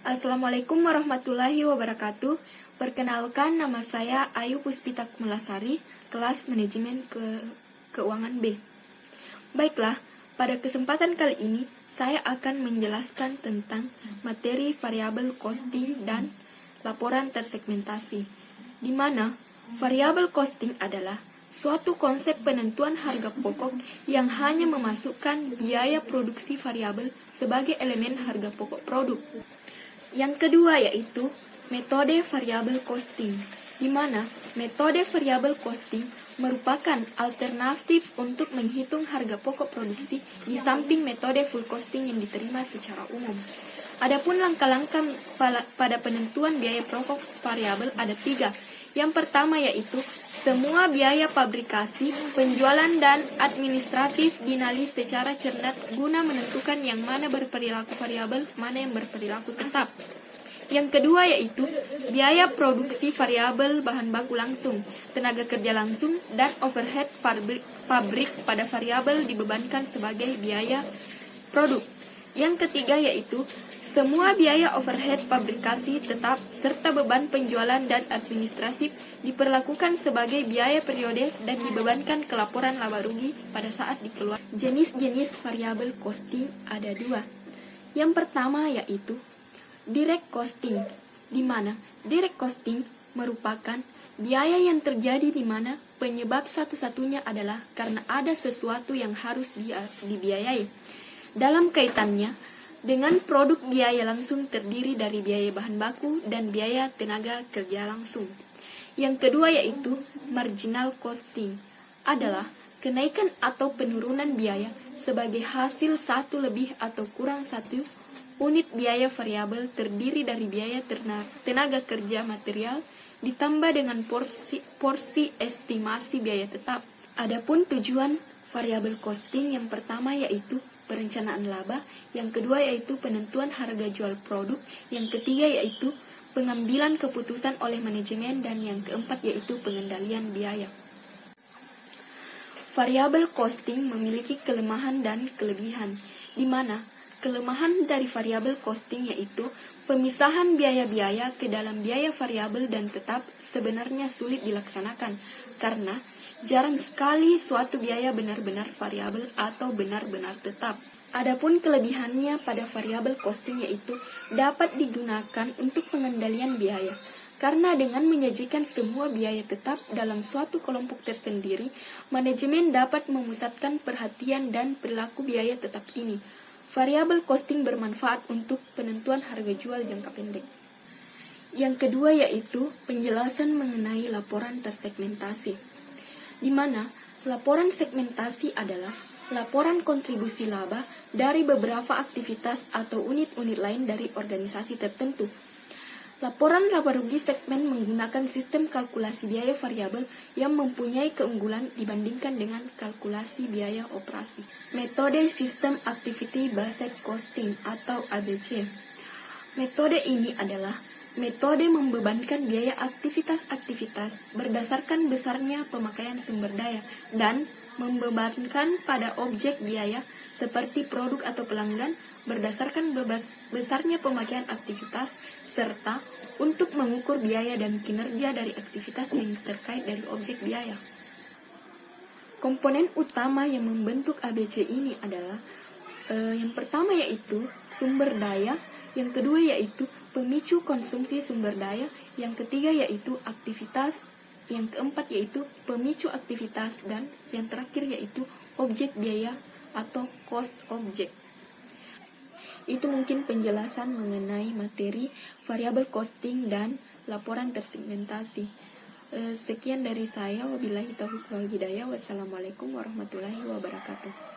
Assalamualaikum warahmatullahi wabarakatuh. Perkenalkan, nama saya Ayu Puspita Kumalasari, kelas manajemen keuangan B. Baiklah, pada kesempatan kali ini saya akan menjelaskan tentang materi variabel costing dan laporan tersegmentasi, di mana variabel costing adalah suatu konsep penentuan harga pokok yang hanya memasukkan biaya produksi variabel sebagai elemen harga pokok produk. Yang kedua yaitu metode variabel costing, di mana metode variabel costing merupakan alternatif untuk menghitung harga pokok produksi di samping metode full costing yang diterima secara umum. Adapun langkah-langkah pada penentuan biaya pokok variabel ada 3. Yang pertama yaitu semua biaya pabrikasi, penjualan, dan administratif dinali secara cermat guna menentukan yang mana berperilaku variabel, mana yang berperilaku tetap. Yang kedua yaitu biaya produksi variabel bahan baku langsung, tenaga kerja langsung, dan overhead pabrik pada variabel dibebankan sebagai biaya produk. Yang ketiga yaitu semua biaya overhead pabrikasi tetap serta beban penjualan dan administrasi diperlakukan sebagai biaya periode dan dibebankan ke laporan laba rugi pada saat dikeluarkan. Jenis-jenis variabel costing ada 2. Yang pertama yaitu direct costing, di mana direct costing merupakan biaya yang terjadi di mana penyebab satu-satunya adalah karena ada sesuatu yang harus dibiayai. Dalam kaitannya dengan produk, biaya langsung terdiri dari biaya bahan baku dan biaya tenaga kerja langsung. Yang kedua yaitu marginal costing, adalah kenaikan atau penurunan biaya sebagai hasil satu lebih atau kurang satu unit biaya variabel terdiri dari biaya tenaga kerja material ditambah dengan porsi estimasi biaya tetap. Adapun tujuan variabel costing yang pertama yaitu perencanaan laba, yang kedua yaitu penentuan harga jual produk, yang ketiga yaitu pengambilan keputusan oleh manajemen, dan yang keempat yaitu pengendalian biaya. Variabel costing memiliki kelemahan dan kelebihan, di mana kelemahan dari variabel costing yaitu pemisahan biaya-biaya ke dalam biaya variabel dan tetap sebenarnya sulit dilaksanakan karena jarang sekali suatu biaya benar-benar variabel atau benar-benar tetap. Adapun kelebihannya pada variabel costing yaitu dapat digunakan untuk pengendalian biaya. Karena dengan menyajikan semua biaya tetap dalam suatu kelompok tersendiri, manajemen dapat memusatkan perhatian dan perilaku biaya tetap ini. Variabel costing bermanfaat untuk penentuan harga jual jangka pendek. Yang kedua yaitu penjelasan mengenai laporan tersegmentasi, di mana laporan segmentasi adalah laporan kontribusi laba dari beberapa aktivitas atau unit-unit lain dari organisasi tertentu. Laporan laba rugi segmen menggunakan sistem kalkulasi biaya variabel yang mempunyai keunggulan dibandingkan dengan kalkulasi biaya operasi. Metode System Activity Based Costing atau ABC. Metode ini adalah metode membebankan biaya aktivitas-aktivitas berdasarkan besarnya pemakaian sumber daya dan membebankan pada objek biaya seperti produk atau pelanggan berdasarkan besarnya pemakaian aktivitas serta untuk mengukur biaya dan kinerja dari aktivitas yang terkait dari objek biaya. Komponen utama yang membentuk ABC ini adalah yang pertama yaitu sumber daya, yang kedua yaitu pemicu konsumsi sumber daya, yang ketiga yaitu aktivitas, yang keempat yaitu pemicu aktivitas, dan yang terakhir yaitu objek biaya atau cost object. Itu mungkin penjelasan mengenai materi variabel costing dan laporan tersegmentasi. Sekian dari saya, wabillahi taufiq wal hidayah. Wassalamualaikum warahmatullahi wabarakatuh.